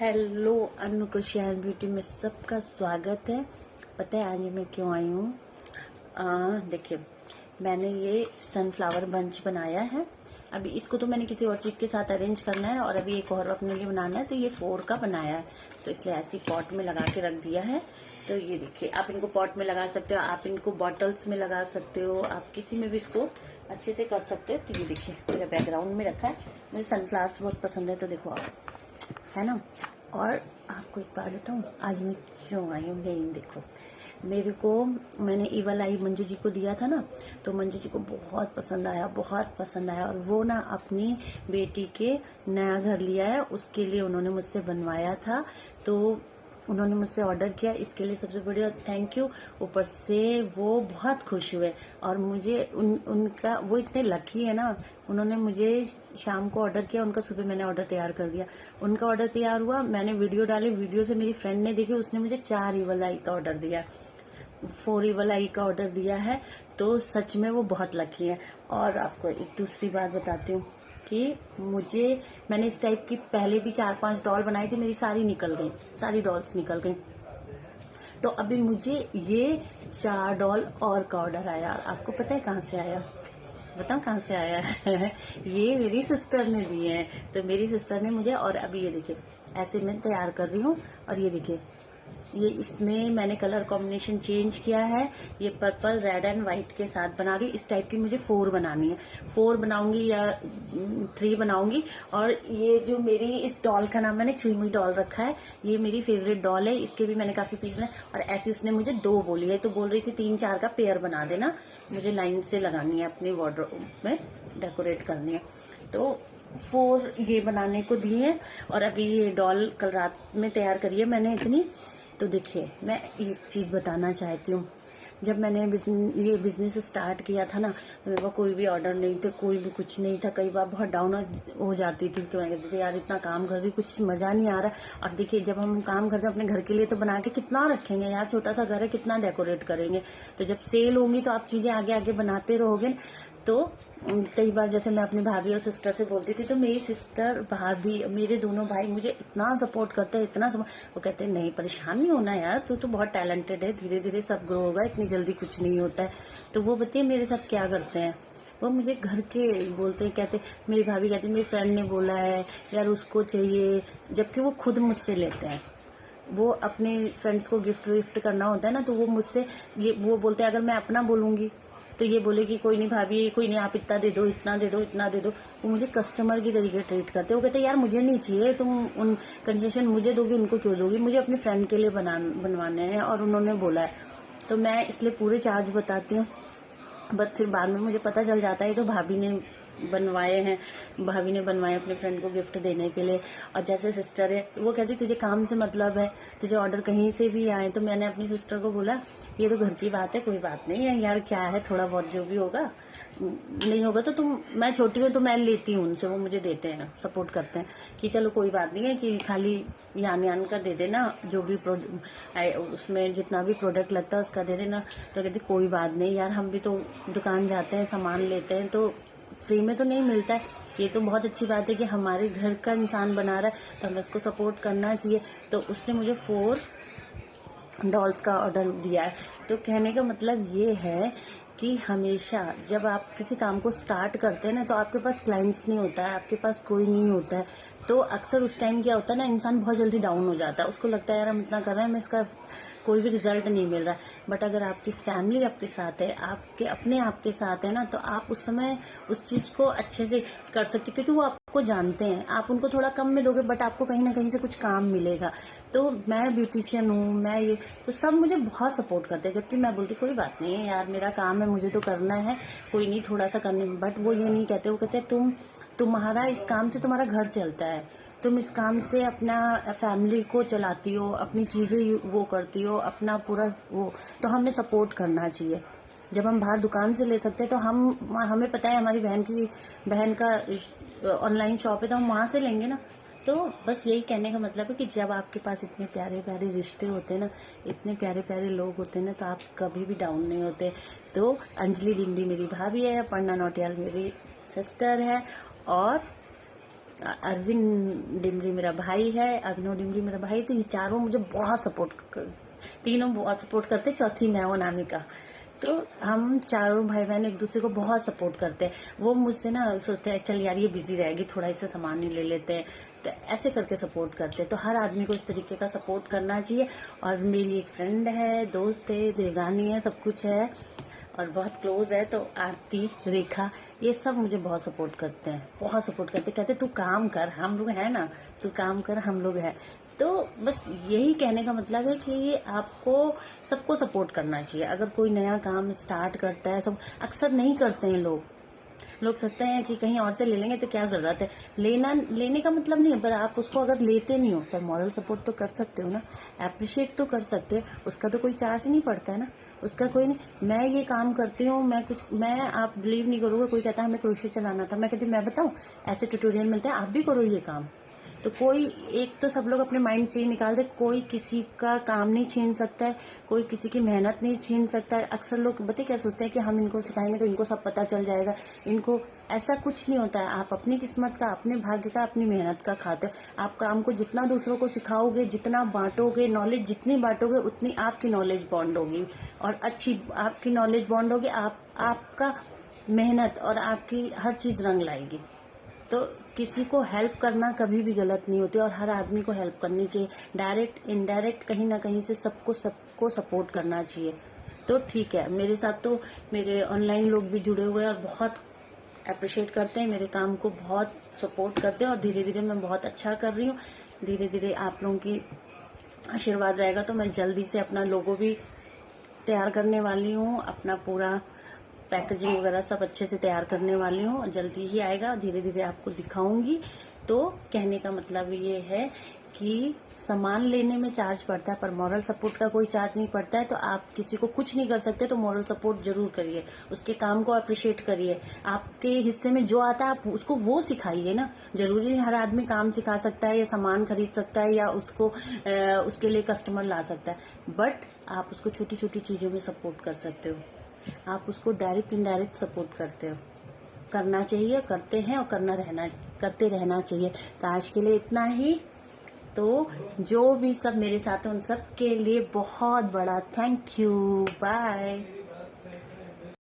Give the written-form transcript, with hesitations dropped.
Hello, अनु कृषि and beauty में सबका स्वागत है। पता है आज मैं क्यों आई हूँ? देखिए, मैंने ये सनफ्लावर बंच बनाया है। अभी इसको तो मैंने किसी और चीज़ के साथ अरेंज करना है और अभी एक और अपने लिए बनाना है, तो ये 4 का बनाया है, तो इसलिए ऐसी पॉट में लगा के रख दिया है। तो ये देखिए, आप इनको पॉट में लगा सकते हो, आप इनको बॉटल्स में लगा सकते हो, आप किसी में भी इसको अच्छे से कर सकते हो। तो ये देखिए, मेरा बैकग्राउंड में रखा है। मुझे सनफ्लावर्स बहुत पसंद है, तो देखो आप, है ना। और आपको एक बात बताऊं, आज मैं क्यों आई हूँ? यही देखो, मेरे को, मैंने इवल आई मंजू जी को दिया था ना, तो मंजू जी को बहुत पसंद आया, बहुत पसंद आया। और वो ना अपनी बेटी के नया घर लिया है, उसके लिए उन्होंने मुझसे बनवाया था, तो उन्होंने मुझसे ऑर्डर किया, इसके लिए सबसे बढ़िया थैंक यू। ऊपर से वो बहुत खुश हुए और मुझे उनका वो इतने लकी है ना, उन्होंने मुझे शाम को ऑर्डर किया, उनका सुबह मैंने ऑर्डर तैयार कर दिया। उनका ऑर्डर तैयार हुआ, मैंने वीडियो डाली, वीडियो से मेरी फ्रेंड ने देखी, उसने मुझे 4 इवल आई का ऑर्डर दिया, 4 इवल आई का ऑर्डर दिया है। तो सच में वो बहुत लकी है। और आपको एक दूसरी बात बताती हूँ कि मैंने इस टाइप की पहले भी 4-5 डॉल बनाई थी, मेरी सारी निकल गई, सारी डॉल्स निकल गई। तो अभी मुझे ये 4 डॉल और का ऑर्डर आया। आपको पता है कहाँ से आया? बताओ कहाँ से आया है? ये मेरी सिस्टर ने दिए हैं। तो मेरी सिस्टर ने मुझे, और अभी ये देखिए ऐसे मैं तैयार कर रही हूँ, और ये देखिए ये इसमें मैंने कलर कॉम्बिनेशन चेंज किया है, ये पर्पल रेड एंड व्हाइट के साथ बना रही। इस टाइप की मुझे 4 बनानी है, 4 बनाऊंगी या 3 बनाऊंगी। और ये जो मेरी इस डॉल का नाम मैंने चुईमुई डॉल रखा है, ये मेरी फेवरेट डॉल है, इसके भी मैंने काफी पीस बनाए। और ऐसी उसने मुझे 2 बोली है, तो बोल रही थी 3-4 का पेयर बना देना, मुझे लाइन से लगानी है, अपनी वार्डरोब में डेकोरेट करनी है। तो 4 ये बनाने को दिए हैं। और अभी ये डॉल कल रात में तैयार करी है मैंने इतनी। तो देखिए, मैं एक चीज बताना चाहती हूँ, जब मैंने ये बिजनेस स्टार्ट किया था ना, तो मेरे पास कोई भी ऑर्डर नहीं थे, कोई भी कुछ नहीं था। कई बार बहुत डाउन हो जाती थी कि मैं कहती थी यार इतना काम कर रही, कुछ मजा नहीं आ रहा। और देखिए, जब हम काम करते हैं अपने घर के लिए, तो बना के कितना रखेंगे यार, छोटा सा घर है, कितना डेकोरेट करेंगे। तो जब सेल होंगी तो आप चीजें आगे आगे बनाते रहोगे। तो कई बार जैसे मैं अपनी भाभी और सिस्टर से बोलती थी, तो मेरी सिस्टर, भाभी, मेरे दोनों भाई मुझे इतना सपोर्ट करते हैं, इतना सपोर्ट। वो कहते हैं नहीं परेशान नहीं होना यार, तू तो बहुत टैलेंटेड है, धीरे धीरे सब ग्रो होगा, इतनी जल्दी कुछ नहीं होता है। तो वो बताइए मेरे साथ क्या करते हैं, वो मुझे घर के बोलते हैं, कहते, मेरी भाभी कहती मेरी फ्रेंड ने बोला है यार उसको चाहिए, जबकि वो खुद मुझसे लेते हैं। वो अपने फ्रेंड्स को गिफ्ट विफ्ट करना होता है ना, तो वो मुझसे ये वो बोलते हैं, अगर मैं अपना बोलूंगी तो ये बोलेगी कोई नहीं भाभी, कोई नहीं, आप इतना दे दो, इतना दे दो, इतना दे दो। वो मुझे कस्टमर की तरीके ट्रीट करते। वो कहते यार मुझे नहीं चाहिए, तुम उन कंसेशन मुझे दोगी, उनको क्यों दोगी, मुझे अपने फ्रेंड के लिए बनवाने हैं और उन्होंने बोला है। तो मैं इसलिए पूरे चार्ज बताती हूँ, बट फिर बाद में मुझे पता चल जाता है तो भाभी ने बनवाए हैं, भाभी ने बनवाए अपने फ्रेंड को गिफ्ट देने के लिए। और जैसे सिस्टर है, वो कहती तुझे काम से मतलब है, तुझे ऑर्डर कहीं से भी आए। तो मैंने अपनी सिस्टर को बोला ये तो घर की बात है, कोई बात नहीं है यार, क्या है, थोड़ा बहुत जो भी होगा, नहीं होगा तो तुम, मैं छोटी हूँ तो मैं लेती हूँ उनसे, वो मुझे देते हैं, सपोर्ट करते हैं कि चलो कोई बात नहीं है, कि खाली यान यान का दे देना, जो भी उसमें जितना भी प्रोडक्ट लगता है उसका दे देना। तो कहती कोई बात नहीं यार, हम भी तो दुकान जाते हैं, सामान लेते हैं, तो फ्री में तो नहीं मिलता है। ये तो बहुत अच्छी बात है कि हमारे घर का इंसान बना रहा है, तो हमें उसको सपोर्ट करना चाहिए। तो उसने मुझे 4 डॉल्स का ऑर्डर दिया है। तो कहने का मतलब ये है कि हमेशा जब आप किसी काम को स्टार्ट करते हैं ना, तो आपके पास क्लाइंट्स नहीं होता है, आपके पास कोई नहीं होता है, तो अक्सर उस टाइम क्या होता है ना, इंसान बहुत जल्दी डाउन हो जाता है, उसको लगता है यार हम इतना कर रहे हैं, हमें इसका कोई भी रिजल्ट नहीं मिल रहा है। बट अगर आपकी फैमिली आपके साथ है, आपके अपने आप के साथ है ना, तो आप उस समय उस चीज को अच्छे से कर सकते, क्योंकि वो आपको जानते हैं। आप उनको थोड़ा कम में दोगे, बट आपको कहीं ना कहीं से कुछ काम मिलेगा। तो मैं ब्यूटिशियन हूँ, मैं ये, तो सब मुझे बहुत सपोर्ट करते हैं, जबकि मैं बोलती कोई बात नहीं है यार, मेरा काम है, मुझे तो करना है, कोई नहीं, थोड़ा सा करने। बट वो ये नहीं कहते, वो कहते तुम्हारा इस काम से तुम्हारा घर चलता है, तुम इस काम से अपना फैमिली को चलाती हो, अपनी चीजें वो करती हो, अपना पूरा वो, तो हमें सपोर्ट करना चाहिए। जब हम बाहर दुकान से ले सकते हैं, तो हमें पता है हमारी बहन का ऑनलाइन शॉप है, तो हम वहां से लेंगे ना। तो बस यही कहने का मतलब है कि जब आपके पास इतने प्यारे प्यारे रिश्ते होते हैं ना, इतने प्यारे प्यारे लोग होते हैं ना, तो आप कभी भी डाउन नहीं होते। तो अंजलि डिंडी मेरी भाभी है, पन्ना नौटियाल मेरी सिस्टर है, और अरविंद डिमरी मेरा भाई है, अभिनव डिमरी मेरा भाई। तो ये चारों मुझे बहुत सपोर्ट, तीनों बहुत सपोर्ट करते, चौथी मैं हूँ अनामिका। तो हम चारों भाई बहन एक दूसरे को बहुत सपोर्ट करते हैं। वो मुझसे ना सोचते हैं चल यार ये बिजी रहेगी, थोड़ा इससे सामान ही ले लेते हैं, तो ऐसे करके सपोर्ट करते हैं। तो हर आदमी को इस तरीके का सपोर्ट करना चाहिए। और मेरी एक फ्रेंड है, दोस्त है, देवरानी है, सब कुछ है और बहुत क्लोज है। तो आरती, रेखा, ये सब मुझे बहुत सपोर्ट करते हैं, बहुत सपोर्ट करते, कहते तू काम कर, हम लोग है ना, तू काम कर, हम लोग है। तो बस यही कहने का मतलब है कि ये आपको सबको सपोर्ट करना चाहिए। अगर कोई नया काम स्टार्ट करता है, सब अक्सर नहीं करते हैं लोग सोचते हैं कि कहीं और से ले लेंगे तो क्या जरूरत है, लेने का मतलब नहीं है, पर आप उसको अगर लेते नहीं हो पर मॉरल सपोर्ट तो कर सकते हो ना, अप्रिशिएट तो कर सकते हो। उसका तो कोई चार्ज नहीं पड़ता है ना, उसका कोई नहीं। मैं ये काम करती हूँ, मैं आप बिलीव नहीं करोगे, कोई कहता है हमें क्रोशे चलाना था, मैं कहती मैं बताऊँ, ऐसे ट्यूटोरियल मिलते हैं, आप भी करो ये काम। तो कोई एक तो सब लोग अपने माइंड से ही निकाल दे, कोई किसी का काम नहीं छीन सकता है, कोई किसी की मेहनत नहीं छीन सकता है। अक्सर लोग बता क्या सोचते हैं कि हम इनको सिखाएंगे तो इनको सब पता चल जाएगा, इनको, ऐसा कुछ नहीं होता है। आप अपनी किस्मत का, अपने भाग्य का, अपनी मेहनत का खाते हो। आप काम को जितना दूसरों को सिखाओगे, जितना बांटोगे, नॉलेज जितनी बांटोगे, उतनी आपकी नॉलेज बॉन्ड होगी और अच्छी आपकी नॉलेज बॉन्ड होगी। आपका मेहनत और आपकी हर चीज रंग लाएगी। तो किसी को हेल्प करना कभी भी गलत नहीं होती और हर आदमी को हेल्प करनी चाहिए, डायरेक्ट इनडायरेक्ट कहीं ना कहीं से सबको सपोर्ट करना चाहिए। तो ठीक है, मेरे साथ तो मेरे ऑनलाइन लोग भी जुड़े हुए हैं और बहुत अप्रिशिएट करते हैं मेरे काम को, बहुत सपोर्ट करते हैं और धीरे धीरे मैं बहुत अच्छा कर रही हूँ। धीरे धीरे आप लोगों की आशीर्वाद रहेगा तो मैं जल्दी से अपना लोगो भी तैयार करने वाली हूँ, अपना पूरा पैकेजिंग वगैरह सब अच्छे से तैयार करने वाली हूँ और जल्दी ही आएगा, धीरे धीरे आपको दिखाऊंगी। तो कहने का मतलब ये है कि सामान लेने में चार्ज पड़ता है पर मॉरल सपोर्ट का कोई चार्ज नहीं पड़ता है। तो आप किसी को कुछ नहीं कर सकते तो मॉरल सपोर्ट जरूर करिए, उसके काम को अप्रिशिएट करिए, आपके हिस्से में जो आता है आप उसको वो सिखाइए ना। जरूरी नहीं हर आदमी काम सिखा सकता है या सामान खरीद सकता है या उसके लिए कस्टमर ला करता है, बट आप उसको छोटी छोटी चीजों में सपोर्ट कर सकते हो। आप उसको डायरेक्ट इनडायरेक्ट सपोर्ट करते हो, करना चाहिए, करते हैं और करते रहना चाहिए। तो आज के लिए इतना ही। तो जो भी सब मेरे साथ हैं उन सब के लिए बहुत बड़ा थैंक यू, बाय।